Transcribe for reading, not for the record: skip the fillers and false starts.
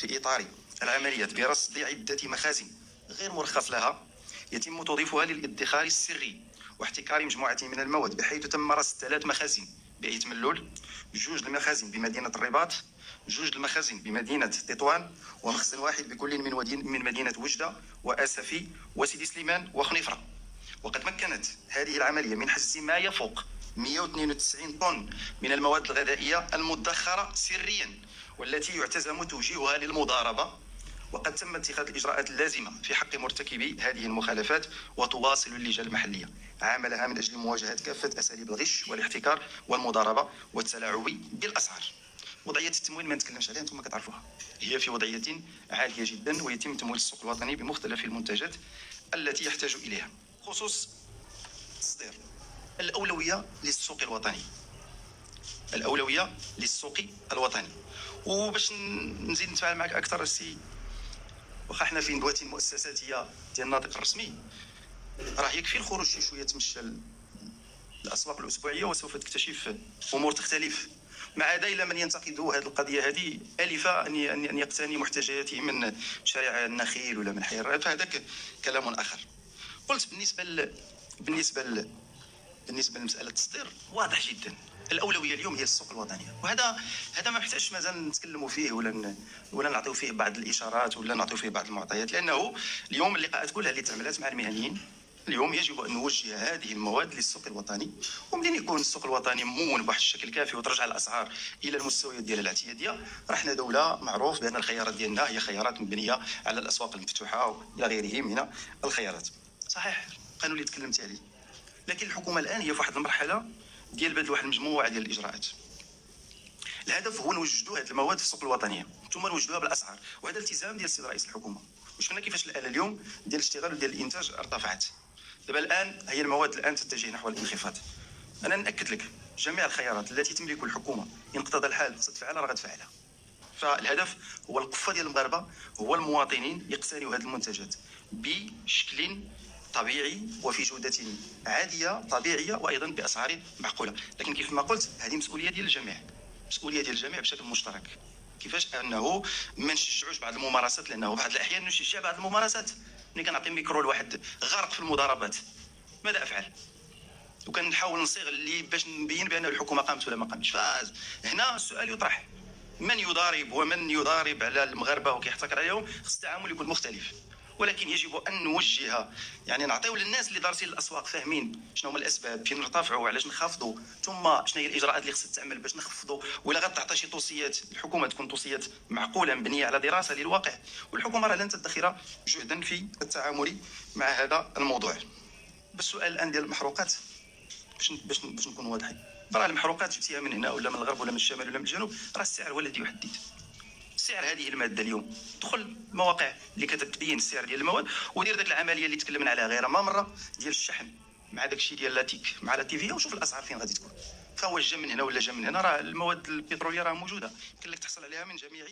في إطار العمليات برصد عدة مخازن غير مرخص لها يتم توظيفها للادخار السري واحتكار مجموعة من المواد، بحيث تم رصد 3 مخازن بأيت ملول، 2 المخازن بمدينة الرباط، 2 المخازن بمدينة تطوان، ومخزن واحد بكل من مدينة وجدة وأسفي وسيدي سليمان وخنيفرة. وقد مكنت هذه العملية من حجز ما يفوق 192 طن من المواد الغذائية المدخرة سريا، والتي يعتزم توجيهها للمضاربة. وقد تم اتخاذ الإجراءات اللازمة في حق مرتكبي هذه المخالفات، وتواصل اللجان المحلية عملها من أجل مواجهة كافة أساليب الغش والاحتكار والمضاربة والتلاعب بالأسعار. وضعية التموين ما نتكلمش عليها، انتم كتعرفوها، هي في وضعية عالية جدا، ويتم تمويل السوق الوطني بمختلف المنتجات التي يحتاج إليها. خصوص التصدير، الأولوية للسوق الوطني، الأولوية للسوق الوطني. وباش نزيد نتفاعل معك أكثر السي، واخا حنا في ندوة مؤسساتية ديال الناطق الرسمي، راه يكفي الخروج شي شوية تمشى الأسواق الأسبوعية وسوف تكتشف أمور تختلف. مع هذا إلى من ينتقدوا هذه القضية هذه آلفة أن يقتني محتاجاته من شارع النخيل ولا من حي الرائد، فهذاك كلام آخر. قلت بالنسبة لمسألة التصدير واضح جدا، الأولوية اليوم هي السوق الوطنية، وهذا ما محتاجش مازال نتكلموا فيه ولا نعطيو فيه بعض الإشارات ولا نعطيو فيه بعض المعطيات، لأنه اليوم اللقاءات كلها اللي تعملت مع المهنيين اليوم يجب أن نوجه هذه المواد للسوق الوطني، ومنين يكون السوق الوطني ممون بواحد الشكل كافي وترجع الأسعار إلى المستويات ديالها الاعتيادية، راه حنا دولة معروف بأن الخيارات ديالنا هي خيارات مبنية على الأسواق المفتوحة وإلى غيره من الخيارات. صحيح القانون اللي تكلمت عليه، لكن الحكومة الآن هي في واحد المرحلة ديال بذل واحد المجموعة ديال الإجراءات. الهدف هو نوجدوا هذه المواد في السوق الوطنية ثم نوجدوها بالأسعار، وهذا التزام ديال السيد رئيس الحكومة. وشفنا كيفاش الآلة اليوم ديال الاشتغال وديال الإنتاج ارتفعت. دابا الآن هي المواد الآن تتجه نحو الانخفاض. أنا نأكد لك جميع الخيارات التي تملك الحكومة إن اقتضى الحال ستفعلها راه غتفعلها. فالهدف هو القفة ديال المغاربة، هو المواطنين يقتنيوا هذه المنتجات بشكل طبيعي وفي جودة عادية طبيعية وأيضا بأسعار معقولة. لكن كيف ما قلت هذه مسؤولية ديال الجميع، مسؤولية ديال الجميع بشكل مشترك. كيفاش أنه ما نشجعوش بعض الممارسات، لأنه بعض الأحيان نشجع بعض الممارسات. ملي كنعطي ميكرو لواحد غارق في المضاربات ماذا أفعل؟ وكنحاول نصيغ اللي باش نبين بأن الحكومة قامت ولا ما قامتش. فهنا السؤال يطرح، من يضارب ومن يضارب على المغاربة وكيحتكر عليهم؟ خص التعامل يكون مختلف، ولكن يجب ان نوجه، يعني نعطيو للناس اللي دارسين الاسواق فاهمين شنو هما الاسباب، فين نرتفعوا وعلاش نخفضوا، ثم شنو هي الاجراءات اللي خصها تتعمل باش نخفضوا. ولا غتعطي شي توصيات الحكومه تكون توصيات معقوله مبنيه على دراسه للواقع، والحكومه راه لن تدخر جهدا في التعامل مع هذا الموضوع. بالسؤال الان ديال المحروقات، باش نكون واضحين، راه المحروقات جبتيها من هنا ولا من الغرب ولا من الشمال ولا من الجنوب، راه السعر هو الذي يحدد سعر هذه الماده. اليوم دخل المواقع اللي كتبين السعر ديال المواد ودير ديك العمليه اللي تكلمنا عليها غير ما مره ديال الشحن مع داك الشيء ديال لاتيك مع لا تيفيا، وشوف الاسعار فين غادي تكون. فهو جا من هنا ولا جا من هنا، راه المواد البتروليه راه موجوده، يمكن لك تحصل عليها من جميع